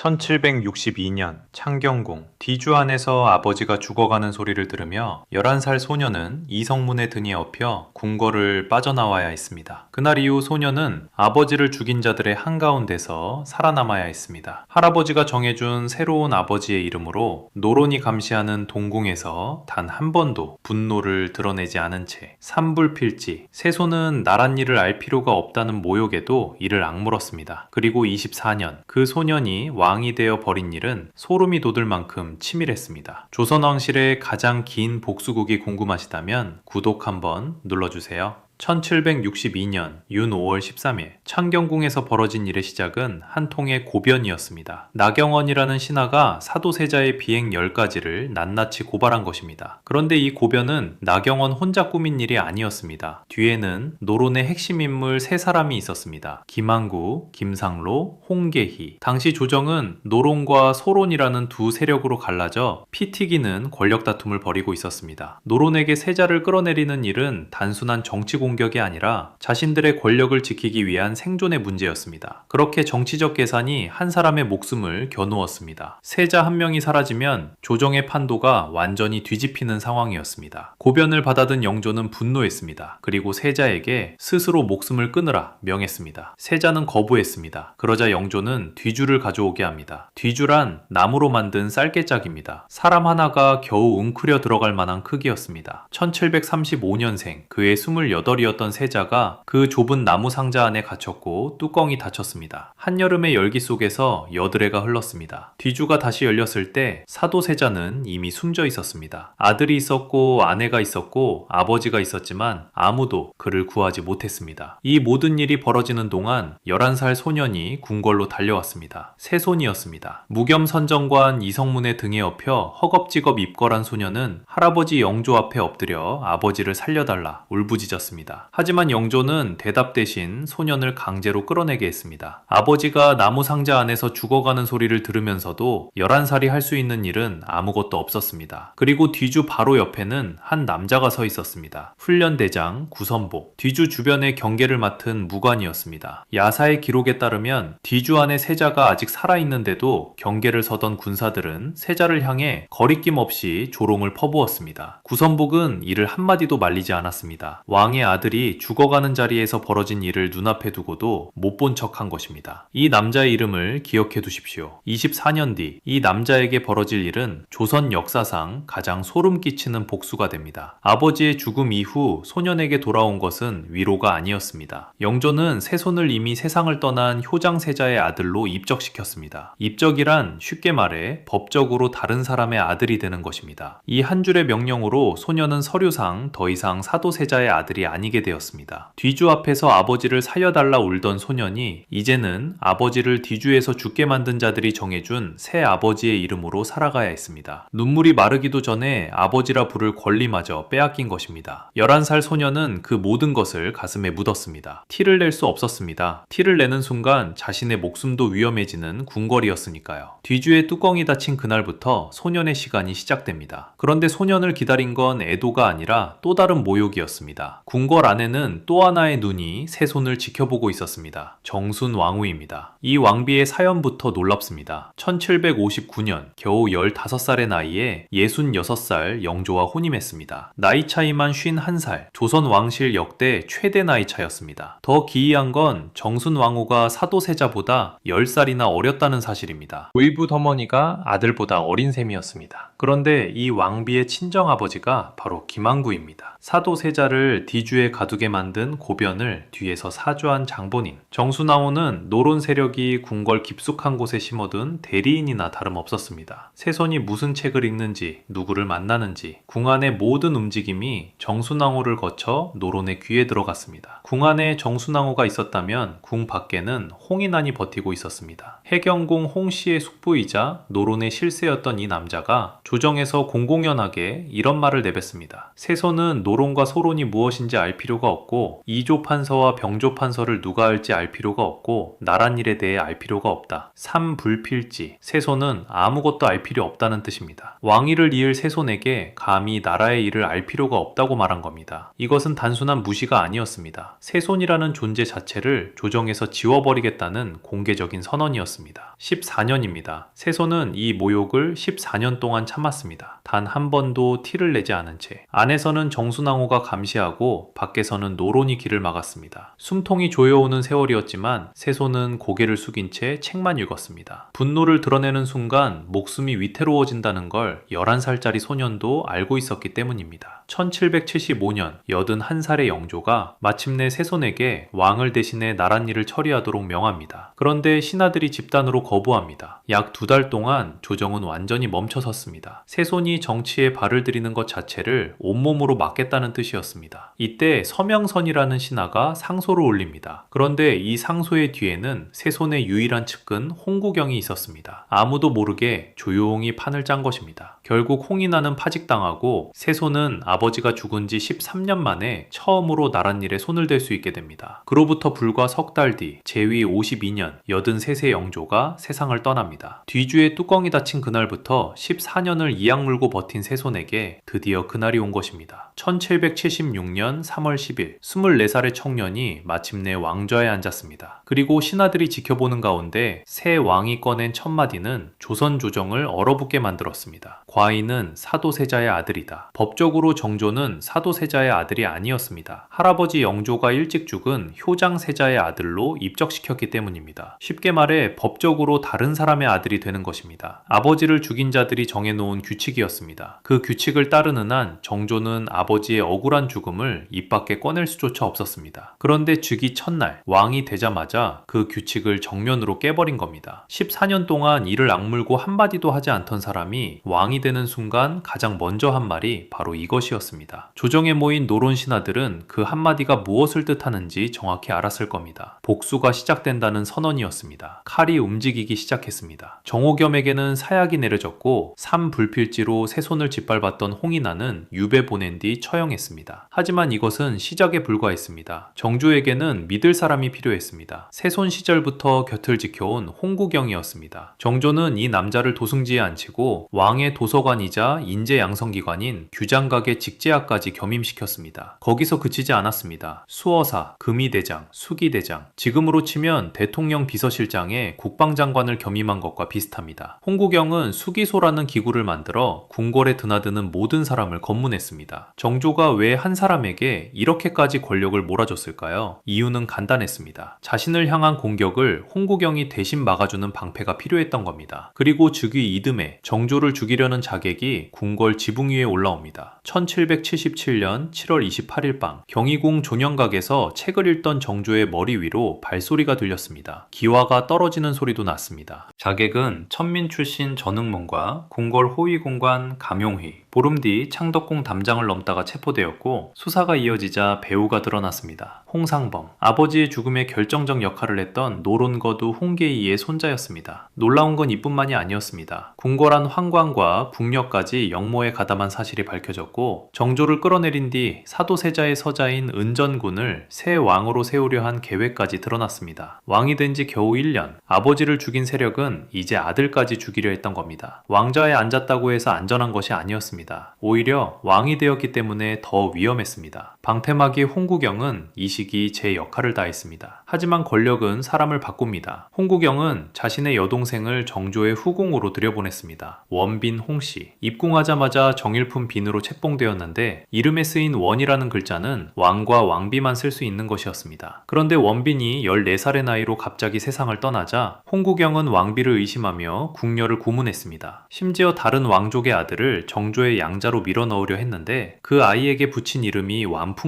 1762년 창경궁 뒤주안에서 아버지가 죽어가는 소리를 들으며 11살 소녀는 이성문의 등에 업혀 궁궐을 빠져나와야 했습니다. 그날 이후 소녀는 아버지를 죽인 자들의 한가운데서 살아남아야 했습니다. 할아버지가 정해준 새로운 아버지의 이름으로 노론이 감시하는 동궁에서 단 한 번도 분노를 드러내지 않은 채 산불필지 세손은 나란 일을 알 필요가 없다는 모욕에도 이를 악물었습니다. 그리고 24년 그 소년이 왕이 되어 벌인 일은 소름이 돋을 만큼 치밀했습니다. 조선왕실의 가장 긴 복수국이 궁금하시다면 구독 한번 눌러주세요. 1762년 윤 5월 13일 창경궁에서 벌어진 일의 시작은 한 통의 고변이었습니다. 나경원이라는 신하가 사도세자의 비행 10가지를 낱낱이 고발한 것입니다. 그런데 이 고변은 나경원 혼자 꾸민 일이 아니었습니다. 뒤에는 노론의 핵심 인물 3사람이 있었습니다. 김항구, 김상로, 홍계희. 당시 조정은 노론과 소론이라는 두 세력으로 갈라져 피 튀기는 권력 다툼을 벌이고 있었습니다. 노론에게 세자를 끌어내리는 일은 단순한 정치 공격이 아니라 자신들의 권력을 지키기 위한 생존의 문제였습니다. 그렇게 정치적 계산이 한 사람의 목숨을 겨누었습니다. 세자 한 명이 사라지면 조정의 판도가 완전히 뒤집히는 상황이었습니다. 고변을 받아든 영조는 분노했습니다. 그리고 세자에게 스스로 목숨을 끊으라 명했습니다. 세자는 거부했습니다. 그러자 영조는 뒤주를 가져오게 합니다. 뒤주란 나무로 만든 쌀개짝입니다. 사람 하나가 겨우 웅크려 들어갈 만한 크기였습니다. 1735년생 그의 28이었던 세자가 그 좁은 나무 상자 안에 갇혔고 뚜껑이 닫혔습니다. 한여름의 열기 속에서 여드레가 흘렀습니다. 뒤주가 다시 열렸을 때 사도세자는 이미 숨져 있었습니다. 아들이 있었고 아내가 있었고 아버지가 있었지만 아무도 그를 구하지 못했습니다. 이 모든 일이 벌어지는 동안 11살 소년이 궁궐로 달려왔습니다. 세손이었습니다. 무겸선정관 이성문의 등에 업혀 허겁지겁 입궐한 소년은 할아버지 영조 앞에 엎드려 아버지를 살려달라 울부짖었습니다. 하지만 영조는 대답 대신 소년을 강제로 끌어내게 했습니다. 아버지가 나무 상자 안에서 죽어가는 소리를 들으면서도 11살이 할 수 있는 일은 아무것도 없었습니다. 그리고 뒤주 바로 옆에는 한 남자가 서 있었습니다. 훈련대장 구선복. 뒤주 주변의 경계를 맡은 무관이었습니다. 야사의 기록에 따르면 뒤주 안에 세자가 아직 살아있는데도 경계를 서던 군사들은 세자를 향해 거리낌 없이 조롱을 퍼부었습니다. 구선복은 이를 한마디도 말리지 않았습니다. 왕의 아들이 죽어가는 자리에서 벌어진 일을 눈앞에 두고도 못 본 척한 것입니다. 이 남자의 이름을 기억해 두십시오. 24년 뒤 이 남자에게 벌어질 일은 조선 역사상 가장 소름 끼치는 복수가 됩니다. 아버지의 죽음 이후 소년에게 돌아온 것은 위로가 아니었습니다. 영조는 세손을 이미 세상을 떠난 효장세자의 아들로 입적시켰습니다. 입적이란 쉽게 말해 법적으로 다른 사람의 아들이 되는 것입니다. 이 한 줄의 명령으로 소년은 서류상 더 이상 사도세자의 아들이 아니게 되었습니다. 뒤주 앞에서 아버지를 살려달라 울던 소년이 이제는 아버지를 뒤주에서 죽게 만든 자들이 정해준 새 아버지의 이름으로 살아가야 했습니다. 눈물이 마르기도 전에 아버지라 부를 권리마저 빼앗긴 것입니다. 11살 소년은 그 모든 것을 가슴에 묻었습니다. 티를 낼 수 없었습니다. 티를 내는 순간 자신의 목숨도 위험해지는 궁궐이었으니까요. 뒤주의 뚜껑이 닫힌 그날부터 소년의 시간이 시작됩니다. 그런데 소년을 기다린 건 애도가 아니라 또 다른 모욕이었습니다. 궁궐 안에는 또 하나의 눈이 세손을 지켜보고 있었습니다. 정순 왕후입니다. 이 왕비의 사연부터 놀랍습니다. 1759년 겨우 15살의 나이에 66살 영조와 혼임했습니다. 나이 차이만 51살, 조선 왕실 역대 최대 나이 차였습니다. 더 기이한 건 정순 왕후가 사도세자보다 10살이나 어렸다는 사실입니다. 의붓어머니가 아들보다 어린 셈이었습니다. 그런데 이 왕비의 친정아버지가 바로 김항구입니다. 사도세자를 뒤주에 가두게 만든 고변을 뒤에서 사주한 장본인. 정순왕후는 노론 세력이 궁궐 깊숙한 곳에 심어둔 대리인이나 다름없었습니다. 세손이 무슨 책을 읽는지, 누구를 만나는지 궁 안의 모든 움직임이 정순왕후를 거쳐 노론의 귀에 들어갔습니다. 궁 안에 정순왕후가 있었다면 궁 밖에는 홍인안이 버티고 있었습니다. 해경궁 홍씨의 숙부이자 노론의 실세였던 이 남자가 조정에서 공공연하게 이런 말을 내뱉습니다. 세손은 노론과 소론이 무엇인지 알 알 필요가 없고 이조 판서와 병조 판서를 누가 할지 알 필요가 없고 나랏일에 대해 알 필요가 없다. 삼불필지, 세손은 아무것도 알 필요 없다는 뜻입니다. 왕위를 이을 세손에게 감히 나라의 일을 알 필요가 없다고 말한 겁니다. 이것은 단순한 무시가 아니었습니다. 세손이라는 존재 자체를 조정에서 지워버리겠다는 공개적인 선언이었습니다. 14년입니다. 세손은 이 모욕을 14년 동안 참았습니다. 단 한 번도 티를 내지 않은 채. 안에서는 정순왕후가 감시하고 밖에서는 노론이 길을 막았습니다. 숨통이 조여오는 세월이었지만 세손은 고개를 숙인 채 책만 읽었습니다. 분노를 드러내는 순간 목숨이 위태로워진다는 걸 11살짜리 소년도 알고 있었기 때문입니다. 1775년 81살의 영조가 마침내 세손에게 왕을 대신해 나랏일을 처리하도록 명합니다. 그런데 신하들이 집단으로 거부합니다. 약 2달 동안 조정은 완전히 멈춰섰습니다. 세손이 정치에 발을 들이는 것 자체를 온몸으로 막겠다는 뜻이었습니다. 이때 서명선이라는 신하가 상소를 올립니다. 그런데 이 상소의 뒤에는 세손의 유일한 측근 홍구경이 있었습니다. 아무도 모르게 조용히 판을 짠 것입니다. 결국 홍인하는 파직당하고 세손은 아버지가 죽은 지 13년 만에 처음으로 나랏일에 손을 댈 수 있게 됩니다. 그로부터 불과 석 달 뒤 제위 52년 83세 영조가 세상을 떠납니다. 뒤주에 뚜껑이 닫힌 그날부터 14년을 이악 물고 버틴 세손에게 드디어 그날이 온 것입니다. 1776년 3월 10일 24살의 청년이 마침내 왕좌에 앉았습니다. 그리고 신하들이 지켜보는 가운데 새 왕이 꺼낸 첫마디는 조선 조정을 얼어붙게 만들었습니다. 과인은 사도세자의 아들이다. 법적으로 정조는 사도세자의 아들이 아니었습니다. 할아버지 영조가 일찍 죽은 효장세자의 아들로 입적시켰기 때문입니다. 쉽게 말해 법적으로 다른 사람의 아들이 되는 것입니다. 아버지를 죽인 자들이 정해놓은 규칙이었습니다. 그 규칙을 따르는 한 정조는 아버지의 억울한 죽음을 입 밖에 꺼낼 수조차 없었습니다. 그런데 즉위 첫날 왕이 되자마자 그 규칙을 정면으로 깨버린 겁니다. 14년 동안 이를 악물고 한마디도 하지 않던 사람이 왕이 되는 순간 가장 먼저 한 말이 바로 이것이었습니다. 조정에 모인 노론 신하들은 그 한마디가 무엇을 뜻하는지 정확히 알았을 겁니다. 복수가 시작된다는 선언이었습니다. 칼이 움직이기 시작했습니다. 정호겸에게는 사약이 내려졌고 삼불필지로 세손을 짓밟았던 홍인하는 유배 보낸 뒤 처형했습니다. 하지만 이것은 시작에 불과했습니다. 정조에게는 믿을 사람이 필요했습니다. 세손 시절부터 곁을 지켜온 홍구경이었습니다. 정조는 이 남자를 도승지에 앉히고 왕의 도서관이자 인재양성기관인 규장각의 직제학까지 겸임시켰습니다. 거기서 그치지 않았습니다. 수어사, 금의대장, 수기대장, 지금으로 치면 대통령 비서실장에 국방장관을 겸임한 것과 비슷합니다. 홍구경은 수기소라는 기구를 만들어 궁궐에 드나드는 모든 사람을 검문했습니다. 정조가 왜 한 사람에게 이렇게까지 권력을 몰아줬을까요? 이유는 간단했습니다. 자신을 향한 공격을 홍구경이 대신 막아주는 방패가 필요했던 겁니다. 그리고 즉위 이듬해 정조를 죽이려는 자객이 궁궐 지붕 위에 올라옵니다. 1777년 7월 28일 밤 경희궁 존영각에서 책을 읽던 정조의 머리 위로 발소리가 들렸습니다. 기와가 떨어지는 소리도 났습니다. 자객은 천민 출신 전흥문과 궁궐 호위공관 감용휘, 보름 뒤 창덕궁 담장을 넘다가 체포되었고 수사가 이어지자 배우가 드러났습니다. 홍상범, 아버지의 죽음에 결정적 역할을 했던 노론거두 홍계이의 손자였습니다. 놀라운 건 이뿐만이 아니었습니다. 궁궐안 황관과 북녘까지 역모에 가담한 사실이 밝혀졌고 정조를 끌어내린 뒤 사도세자의 서자인 은전군을 새 왕으로 세우려 한 계획까지 드러났습니다. 왕이 된 지 겨우 1년, 아버지를 죽인 세력은 이제 아들까지 죽이려 했던 겁니다. 왕좌에 앉았다고 해서 안전한 것이 아니었습니다. 오히려 왕이 되었기 때문에 더 위험했습니다. 방패막이 홍구경은 이 시기 제 역할을 다했습니다. 하지만 권력은 사람을 바꿉니다. 홍구경은 자신의 여동생을 정조의 후궁으로 들여보냈습니다. 원빈 홍씨. 입궁하자마자 정일품 빈으로 책봉되었는데 이름에 쓰인 원이라는 글자는 왕과 왕비만 쓸 수 있는 것이었습니다. 그런데 원빈이 14살의 나이로 갑자기 세상을 떠나자 홍구경은 왕비를 의심하며 궁녀를 고문했습니다. 심지어 다른 왕족의 아들을 정조의 양자로 밀어넣으려 했는데 그 아이에게 붙인 이름이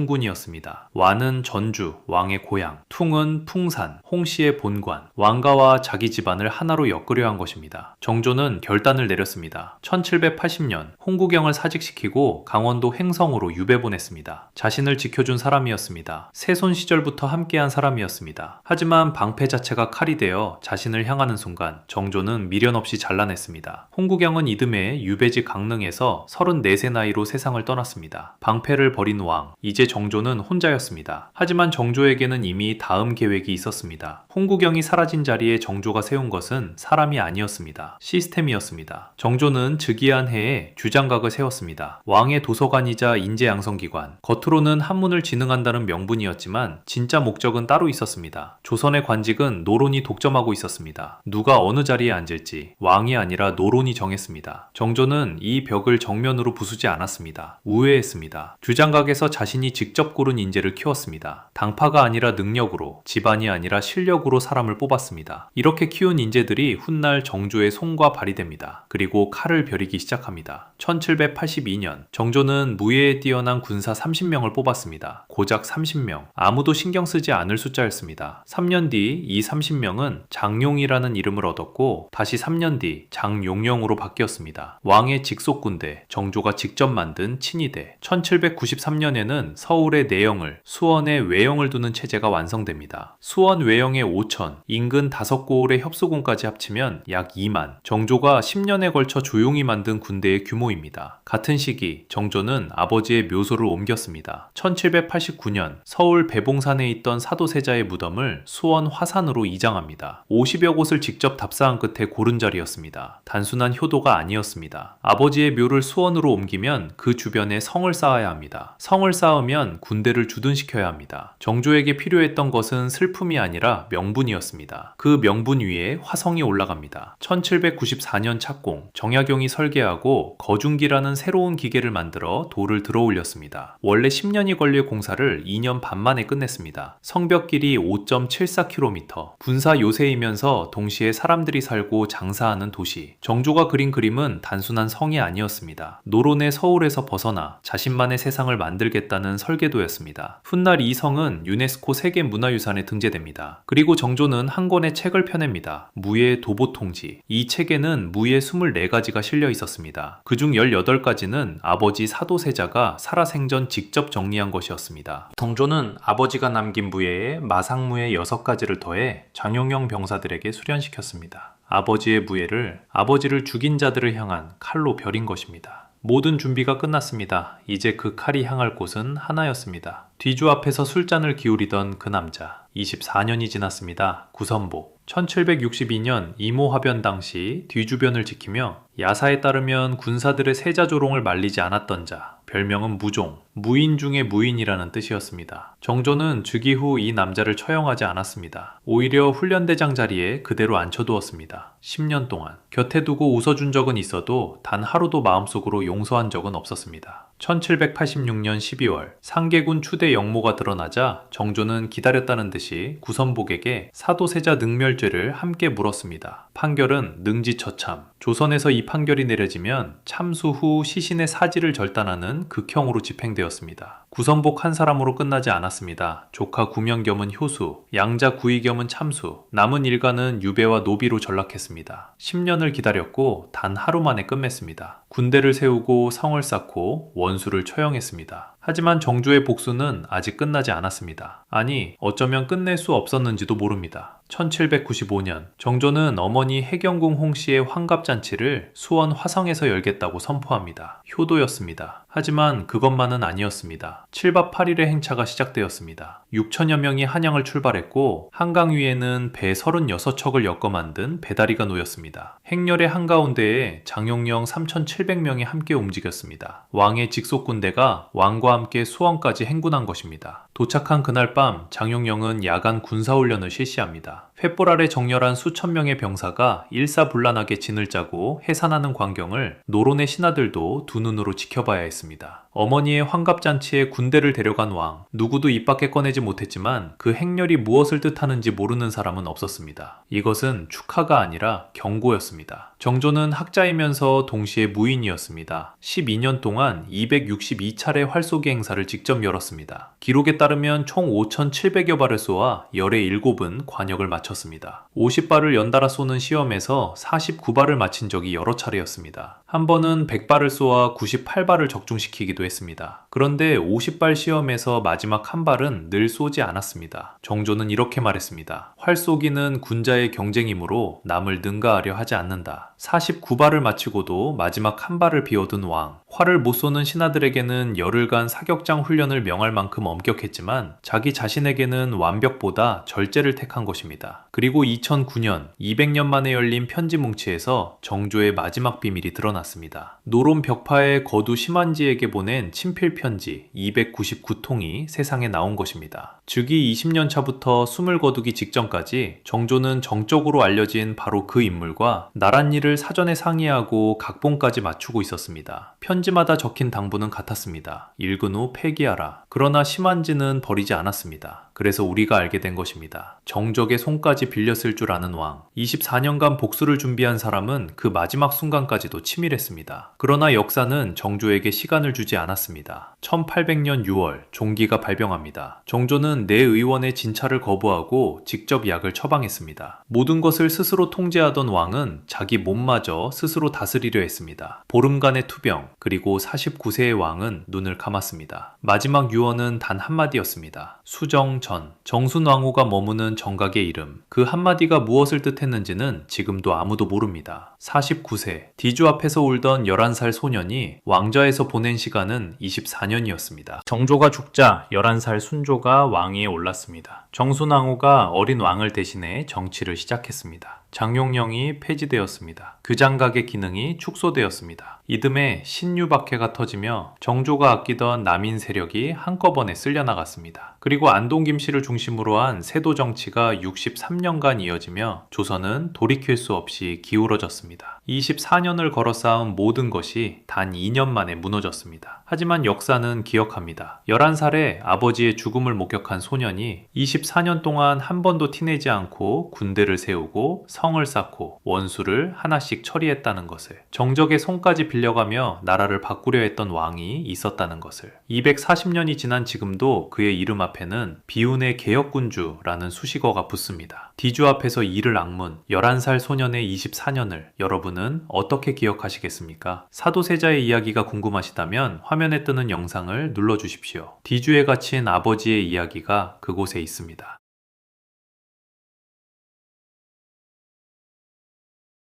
완풍군이었습니다. 완은 전주, 왕의 고향, 퉁은 풍산, 홍씨의 본관, 왕가와 자기 집안을 하나로 엮으려 한 것입니다. 정조는 결단을 내렸습니다. 1780년 홍구경을 사직시키고 강원도 횡성으로 유배 보냈습니다. 자신을 지켜준 사람이었습니다. 세손 시절부터 함께한 사람이었습니다. 하지만 방패 자체가 칼이 되어 자신을 향하는 순간 정조는 미련 없이 잘라냈습니다. 홍구경은 이듬해 유배지 강릉에서 34세 나이로 세상을 떠났습니다. 방패를 버린 왕, 이제 정조는 혼자였습니다. 하지만 정조에게는 이미 다음 계획이 있었습니다. 홍구경이 사라진 자리에 정조가 세운 것은 사람이 아니었습니다. 시스템이었습니다. 정조는 즉위한 해에 주장각을 세웠습니다. 왕의 도서관이자 인재양성기관, 겉으로는 한문을 진흥한다는 명분이었지만 진짜 목적은 따로 있었습니다. 조선의 관직은 노론이 독점하고 있었습니다. 누가 어느 자리에 앉을지 왕이 아니라 노론이 정했습니다. 정조는 이 벽을 정면으로 부수지 않았습니다. 우회했습니다. 주장각에서 자신이 직접 고른 인재를 키웠습니다. 당파가 아니라 능력으로, 집안이 아니라 실력으로 사람을 뽑았습니다. 이렇게 키운 인재들이 훗날 정조의 손과 발이 됩니다. 그리고 칼을 벼리기 시작합니다. 1782년 정조는 무예에 뛰어난 군사 30명을 뽑았습니다. 고작 30명. 아무도 신경 쓰지 않을 숫자였습니다. 3년 뒤 이 30명은 장용이라는 이름을 얻었고 다시 3년 뒤 장용령으로 바뀌었습니다. 왕의 직속 군대, 정조가 직접 만든 친위대. 1793년에는 서울의 내영을, 수원에 외영을 두는 체제가 완성됩니다. 수원 외영의 5천, 인근 5고을의 협수군까지 합치면 약 2만. 정조가 10년에 걸쳐 조용히 만든 군대의 규모입니다. 같은 시기 정조는 아버지의 묘소를 옮겼습니다. 1789년 서울 배봉산에 있던 사도세자의 무덤을 수원 화산으로 이장합니다. 50여 곳을 직접 답사한 끝에 고른 자리였습니다. 단순한 효도가 아니었습니다. 아버지의 묘를 수원으로 옮기면 그 주변에 성을 쌓아야 합니다. 성을 쌓으면 군대를 주둔시켜야 합니다. 정조에게 필요했던 것은 슬픔이 아니라 명분이었습니다. 그 명분 위에 화성이 올라갑니다. 1794년 착공, 정약용이 설계하고 거중기라는 새로운 기계를 만들어 돌을 들어 올렸습니다. 원래 10년이 걸릴 공사를 2년 반 만에 끝냈습니다. 성벽 길이 5.74km, 군사 요새이면서 동시에 사람들이 살고 장사하는 도시. 정조가 그린 그림은 단순한 성이 아니었습니다. 노론의 서울에서 벗어나 자신만의 세상을 만들겠다는 설계도였습니다. 훗날 이 성은 유네스코 세계문화유산에 등재됩니다. 그리고 정조는 한 권의 책을 펴냅니다. 무예 도보통지. 이 책에는 무예 24가지가 실려 있었습니다. 그중 18가지는 아버지 사도세자가 살아생전 직접 정리한 것이었습니다. 정조는 아버지가 남긴 무예에 마상무예 6가지를 더해 장용영 병사들에게 수련시켰습니다. 아버지의 무예를 아버지를 죽인 자들을 향한 칼로 벼린 것입니다. 모든 준비가 끝났습니다. 이제 그 칼이 향할 곳은 하나였습니다. 뒤주 앞에서 술잔을 기울이던 그 남자. 24년이 지났습니다. 구선보. 1762년 이모화변 당시 뒤주변을 지키며 야사에 따르면 군사들의 세자조롱을 말리지 않았던 자, 별명은 무종, 무인 중의 무인이라는 뜻이었습니다. 정조는 즉위 후 이 남자를 처형하지 않았습니다. 오히려 훈련대장 자리에 그대로 앉혀두었습니다. 10년 동안 곁에 두고 웃어준 적은 있어도 단 하루도 마음속으로 용서한 적은 없었습니다. 1786년 12월 상계군 추대 영모가 드러나자 정조는 기다렸다는 듯이 구선복에게 사도세자 능멸죄를 함께 물었습니다. 판결은 능지처참. 조선에서 이 판결이 내려지면 참수 후 시신의 사지를 절단하는 극형으로 집행되었습니다. 구선복 한 사람으로 끝나지 않았습니다. 조카 구명겸은 효수, 양자 구이겸은 참수, 남은 일가는 유배와 노비로 전락했습니다. 10년을 기다렸고 단 하루 만에 끝맺습니다. 군대를 세우고 성을 쌓고 원수를 처형했습니다. 하지만 정조의 복수는 아직 끝나지 않았습니다. 아니, 어쩌면 끝낼 수 없었는지도 모릅니다. 1795년 정조는 어머니 해경궁 홍씨의 환갑잔치를 수원 화성에서 열겠다고 선포합니다. 효도였습니다. 하지만 그것만은 아니었습니다. 7박 8일의 행차가 시작되었습니다. 6천여 명이 한양을 출발했고 한강 위에는 배 36척을 엮어 만든 배다리가 놓였습니다. 행렬의 한가운데에 장용령 3,700명이 함께 움직였습니다. 왕의 직속 군대가 왕과 함께 수원까지 행군한 것입니다. 도착한 그날 밤 장용령은 야간 군사훈련을 실시합니다. 횃불 아래 정렬한 수천 명의 병사가 일사불란하게 진을 짜고 해산하는 광경을 노론의 신하들도 두 눈으로 지켜봐야 했습니다. 어머니의 환갑잔치에 군대를 데려간 왕, 누구도 입 밖에 꺼내지 못했지만 그 행렬이 무엇을 뜻하는지 모르는 사람은 없었습니다. 이것은 축하가 아니라 경고였습니다. 정조는 학자이면서 동시에 무인이었습니다. 12년 동안 262차례 활쏘기 행사를 직접 열었습니다. 기록에 따르면 총 5,700여 발을 쏘아 열의 7은 관역을 마쳤습니다. 50발을 연달아 쏘는 시험에서 49발을 마친 적이 여러 차례였습니다. 한 번은 100발을 쏘아 98발을 적중시키기도 했습니다. 그런데 50발 시험에서 마지막 한 발은 늘 쏘지 않았습니다. 정조는 이렇게 말했습니다. 활 쏘기는 군자의 경쟁이므로 남을 능가하려 하지 않는다. 49발을 마치고도 마지막 한 발을 비워둔 왕. 활을 못 쏘는 신하들에게는 열흘간 사격장 훈련을 명할 만큼 엄격했지만 자기 자신에게는 완벽보다 절제를 택한 것입니다. 그리고 2009년 200년 만에 열린 편지뭉치에서 정조의 마지막 비밀이 드러났습니다. 노론 벽파의 거두 심한지에게 보낸 친필 편지 299통이 세상에 나온 것입니다. 즉위 20년 차부터 숨을 거두기 직전까지 정조는 정적으로 알려진 바로 그 인물과 나랏일을 사전에 상의하고 각본까지 맞추고 있었습니다. 편지마다 적힌 당부는 같았습니다. 읽은 후 폐기하라. 그러나 심한지는 버리지 않았습니다. 그래서 우리가 알게 된 것입니다. 정적의 손까지 빌렸을 줄 아는 왕. 24년간 복수를 준비한 사람은 그 마지막 순간까지도 치밀했습니다. 그러나 역사는 정조에게 시간을 주지 않았습니다. 1800년 6월 종기가 발병합니다. 정조는 내 의원의 진찰을 거부하고 직접 약을 처방했습니다. 모든 것을 스스로 통제하던 왕은 자기 몸마저 스스로 다스리려 했습니다. 보름간의 투병, 그리고 49세의 왕은 눈을 감았습니다. 마지막 유언은 단 한마디였습니다. 수정전. 정순왕후가 머무는 정각의 이름. 그 한마디가 무엇을 뜻했는지는 지금도 아무도 모릅니다. 49세, 디주 앞에서 울던 11살 소년이 왕좌에서 보낸 시간은 24년이었습니다. 정조가 죽자 11살 순조가 왕위에 올랐습니다. 정순왕후가 어린 왕을 대신해 정치를 시작했습니다. 장용령이 폐지되었습니다. 그 장각의 기능이 축소되었습니다. 이듬해 신유박해가 터지며 정조가 아끼던 남인 세력이 한꺼번에 쓸려나갔습니다. 그리고 안동 김씨를 중심으로 한 세도 정치가 63년간 이어지며 조선은 돌이킬 수 없이 기울어졌습니다. 24년을 걸어 쌓은 모든 것이 단 2년 만에 무너졌습니다. 하지만 역사는 기억합니다. 11살에 아버지의 죽음을 목격한 소년이 24년 동안 한 번도 티내지 않고 군대를 세우고 성을 쌓고 원수를 하나씩 처리했다는 것을, 정적의 손까지 빌려가며 나라를 바꾸려 했던 왕이 있었다는 것을, 240년이 지난 지금도 그의 이름 앞에는 비운의 개혁군주라는 수식어가 붙습니다. 디주 앞에서 이를 악문, 11살 소년의 24년을 여러분은 어떻게 기억하시겠습니까? 사도세자의 이야기가 궁금하시다면 화면에 뜨는 영상을 눌러주십시오. 디주에 갇힌 아버지의 이야기가 그곳에 있습니다.